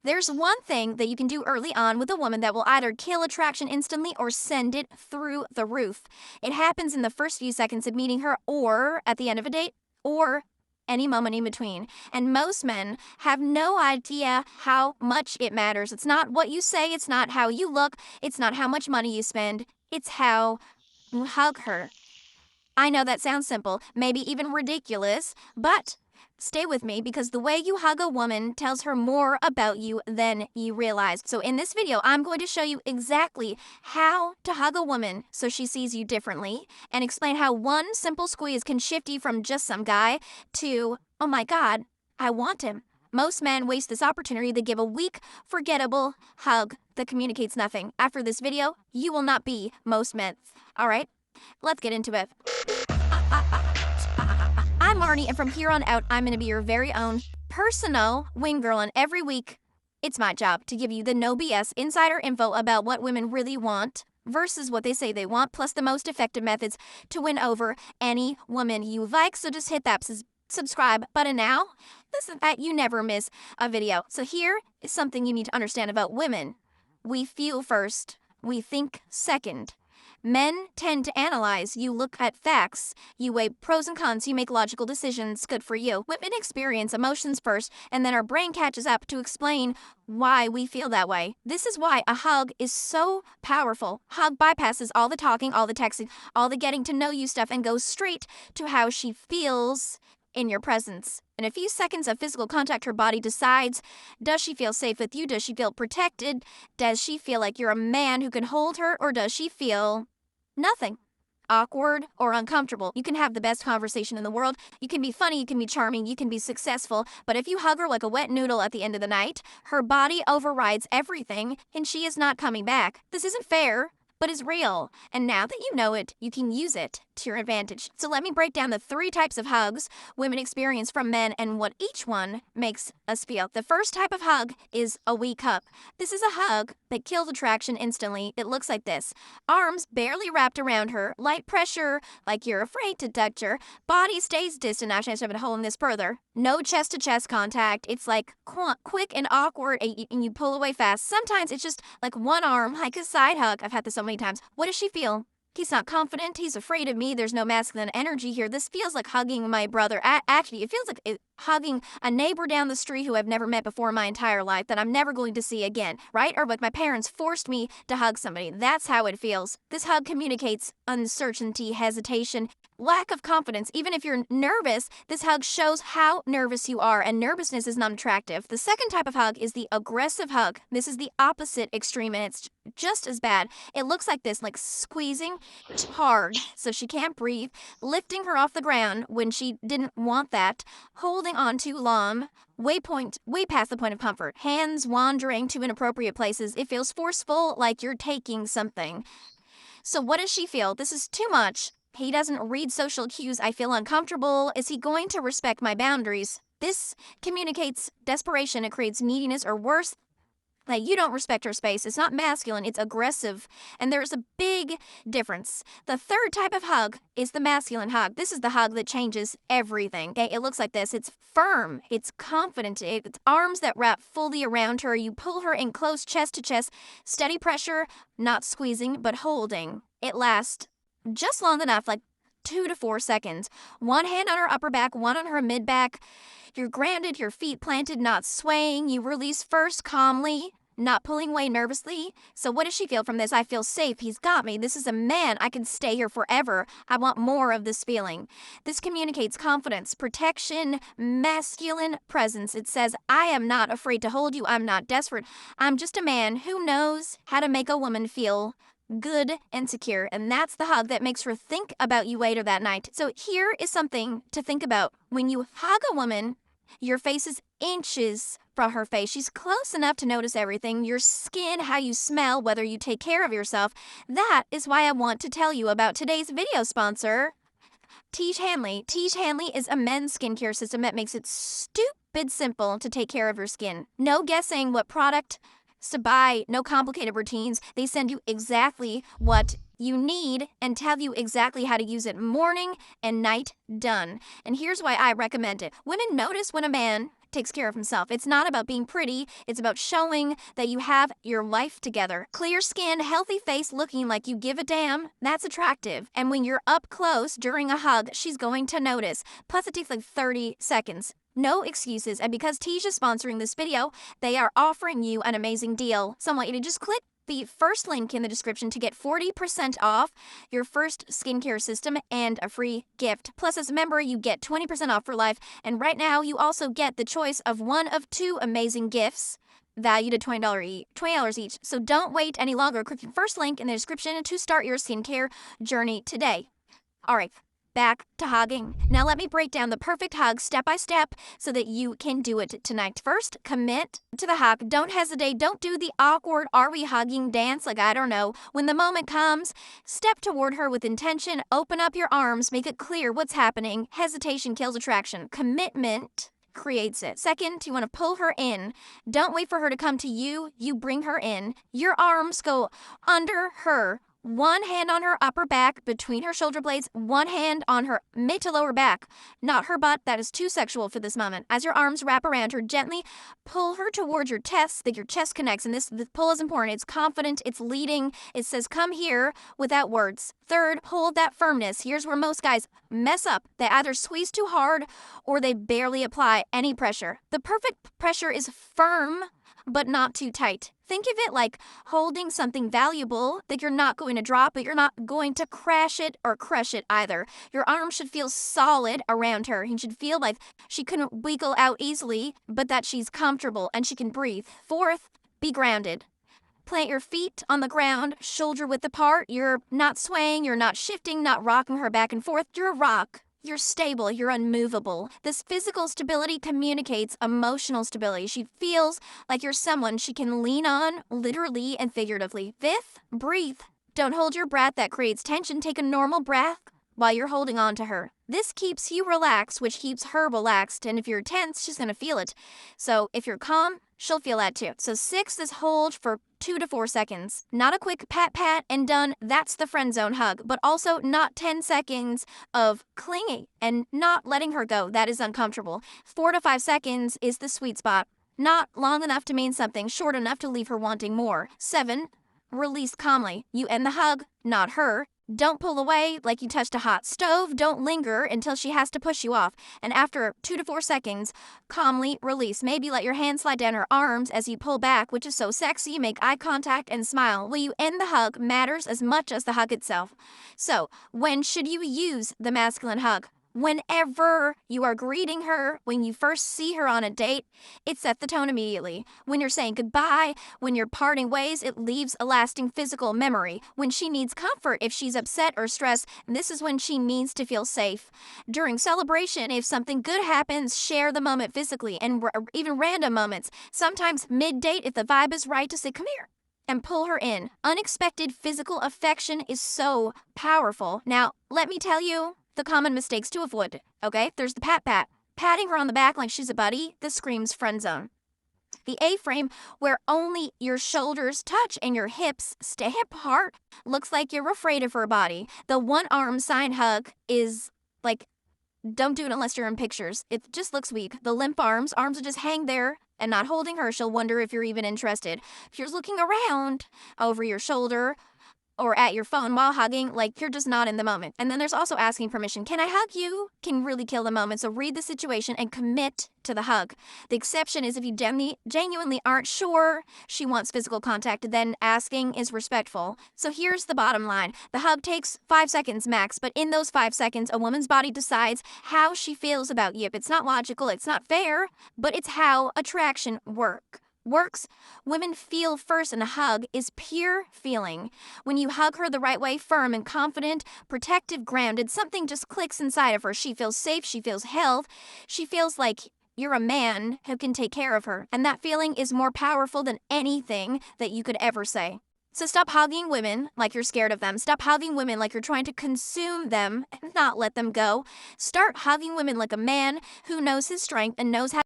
There's one thing that you can do early on with a woman that will either kill attraction instantly or send it through the roof. It happens in the first few seconds of meeting her, or at the end of a date, or any moment in between. And most men have no idea how much it matters. It's not what you say, it's not how you look, it's not how much money you spend, it's how you hug her. I know that sounds simple, maybe even ridiculous, but stay with me because the way you hug a woman tells her more about you than you realize. So in this video, I'm going to show you exactly how to hug a woman so she sees you differently, and explain how one simple squeeze can shift you from just some guy to, oh my God, I want him. Most men waste this opportunity to give a weak, forgettable hug that communicates nothing. After this video, you will not be most men. All right, let's get into it. I'm Marnie, and from here on out, I'm going to be your very own personal wing girl, and every week, it's my job to give you the no BS insider info about what women really want versus what they say they want, plus the most effective methods to win over any woman you like. So just hit that subscribe button now. Listen, that you never miss a video. So here is something you need to understand about women. We feel first, we think second. Men tend to analyze. You look at facts. You weigh pros and cons. You make logical decisions. Good for you. Women experience emotions first, and then our brain catches up to explain why we feel that way. This is why a hug is so powerful. Hug bypasses all the talking, all the texting, all the getting to know you stuff, and goes straight to how she feels in your presence. In a few seconds of physical contact, her body decides, does she feel safe with you? Does she feel protected? Does she feel like you're a man who can hold her? Or does she feel nothing? Awkward or uncomfortable. You can have the best conversation in the world. You can be funny, you can be charming, you can be successful. But if you hug her like a wet noodle at the end of the night, her body overrides everything and she is not coming back. This isn't fair, but is real. And now that you know it, you can use it to your advantage. So let me break down the 3 types of hugs women experience from men and what each one makes us feel. The first type of hug is a weak hug. This is a hug that kills attraction instantly. It looks like this. Arms barely wrapped around her, light pressure, like you're afraid to touch her. Body stays distant. Actually, I'm holding this further. No chest-to-chest contact. It's like quick and awkward, and you pull away fast. Sometimes it's just like one arm, like a side hug. I've had this so many times. What does she feel? He's not confident. He's afraid of me. There's no masculine energy here. This feels like hugging my brother. Actually, it feels like hugging a neighbor down the street who I've never met before in my entire life that I'm never going to see again, right? Or like my parents forced me to hug somebody. That's how it feels. This hug communicates uncertainty, hesitation, lack of confidence. Even if you're nervous, this hug shows how nervous you are, and nervousness is not attractive. The second type of hug is the aggressive hug. This is the opposite extreme, and it's just as bad. It looks like this, like squeezing hard so she can't breathe, lifting her off the ground when she didn't want that, holding on too long, way past the point of comfort, hands wandering to inappropriate places. It feels forceful, like you're taking something. So what does she feel? This is too much. He doesn't read social cues. I feel uncomfortable. Is he going to respect my boundaries? This communicates desperation. It creates neediness, or worse, like you don't respect her space. It's not masculine, it's aggressive. And there's a big difference. The third type of hug is the masculine hug. This is the hug that changes everything. Okay, it looks like this. It's firm, it's confident, it's arms that wrap fully around her. You pull her in close, chest to chest, steady pressure, not squeezing, but holding. It lasts just long enough, like 2 to 4 seconds. One hand on her upper back, one on her mid back. You're grounded, your feet planted, not swaying. You release first calmly, not pulling away nervously. So what does she feel from this? I feel safe. He's got me. This is a man. I can stay here forever. I want more of this feeling. This communicates confidence, protection, masculine presence. It says, I am not afraid to hold you. I'm not desperate. I'm just a man who knows how to make a woman feel good and secure. And that's the hug that makes her think about you later that night. So here is something to think about. When you hug a woman, your face is inches from her face. She's close enough to notice everything. Your skin, how you smell, whether you take care of yourself. That is why I want to tell you about today's video sponsor, Tiege Hanley. Tiege Hanley is a men's skincare system that makes it stupid simple to take care of your skin. No guessing what product to buy, no complicated routines. They send you exactly what you need and tell you exactly how to use it morning and night. Done. And here's why I recommend it. Women notice when a man takes care of himself. It's not about being pretty, it's about showing that you have your life together. Clear skin, healthy face, looking like you give a damn, that's attractive. And when you're up close during a hug, she's going to notice. Plus, it takes like 30 seconds. No excuses. And because Tija's sponsoring this video, they are offering you an amazing deal. So I want you to just click the first link in the description to get 40% off your first skincare system and a free gift. Plus, as a member, you get 20% off for life. And right now, you also get the choice of one of two amazing gifts valued at $20 each. So don't wait any longer. Click the first link in the description to start your skincare journey today. All right. Back to hugging. Now let me break down the perfect hug step by step so that you can do it tonight. First, commit to the hug. Don't hesitate. Don't do the awkward "are we hugging" dance like I don't know. When the moment comes, step toward her with intention. Open up your arms. Make it clear what's happening. Hesitation kills attraction. Commitment creates it. Second, you want to pull her in. Don't wait for her to come to you. You bring her in. Your arms go under her. One hand on her upper back, between her shoulder blades, one hand on her mid to lower back, not her butt. That is too sexual for this moment. As your arms wrap around her, gently pull her towards your chest, that your chest connects. And this pull is important. It's confident, it's leading. It says, come here, without words. Third, hold that firmness. Here's where most guys mess up. They either squeeze too hard or they barely apply any pressure. The perfect pressure is firm, but not too tight. Think of it like holding something valuable that you're not going to drop, but you're not going to crash it or crush it either. Your arm should feel solid around her. You should feel like she couldn't wiggle out easily, but that she's comfortable and she can breathe. Fourth, be grounded. Plant your feet on the ground, shoulder width apart. You're not swaying, you're not shifting, not rocking her back and forth. You're a rock. You're stable, you're unmovable. This physical stability communicates emotional stability. She feels like you're someone she can lean on, literally and figuratively. Fifth, breathe. Don't hold your breath. That creates tension. Take a normal breath while you're holding on to her. This keeps you relaxed, which keeps her relaxed. And if you're tense, she's going to feel it. So if you're calm, she'll feel that too. So sixth is hold for 2 to 4 seconds. Not a quick pat and done. That's the friend zone hug. But also not 10 seconds of clinging and not letting her go. That is uncomfortable. 4 to 5 seconds is the sweet spot. Not long enough to mean something, short enough to leave her wanting more. 7, release calmly. You end the hug, not her. Don't pull away like you touched a hot stove. Don't linger until she has to push you off. And after 2 to 4 seconds, calmly release. Maybe let your hand slide down her arms as you pull back, which is so sexy. Make eye contact and smile. Will you end the hug matters as much as the hug itself. So, when should you use the masculine hug? Whenever you are greeting her, when you first see her on a date, it sets the tone immediately. When you're saying goodbye, when you're parting ways, it leaves a lasting physical memory. When she needs comfort, if she's upset or stressed, this is when she needs to feel safe. During celebration, if something good happens, share the moment physically, and even random moments. Sometimes mid-date, if the vibe is right, to say, come here, and pull her in. Unexpected physical affection is so powerful. Now, let me tell you the common mistakes to avoid, okay? There's the pat. Patting her on the back like she's a buddy, this screams friend zone. The A-frame, where only your shoulders touch and your hips stay apart, looks like you're afraid of her body. The one-arm side hug is like, don't do it unless you're in pictures. It just looks weak. The limp arms will just hang there and not holding her. She'll wonder if you're even interested. If you're looking around over your shoulder or at your phone while hugging, like you're just not in the moment. And then there's also asking permission. Can I hug you? Can really kill the moment. So read the situation and commit to the hug. The exception is if you genuinely aren't sure she wants physical contact, then asking is respectful. So here's the bottom line. The hug takes 5 seconds max, but in those 5 seconds, a woman's body decides how she feels about you. It's not logical, it's not fair, but it's how attraction works. Women feel first, and a hug is pure feeling. When you hug her the right way, firm and confident, protective, grounded, something just clicks inside of her. She feels safe, she feels held, she feels like you're a man who can take care of her. And that feeling is more powerful than anything that you could ever say. So stop hugging women like you're scared of them. Stop hugging women like you're trying to consume them and not let them go. Start hugging women like a man who knows his strength and knows how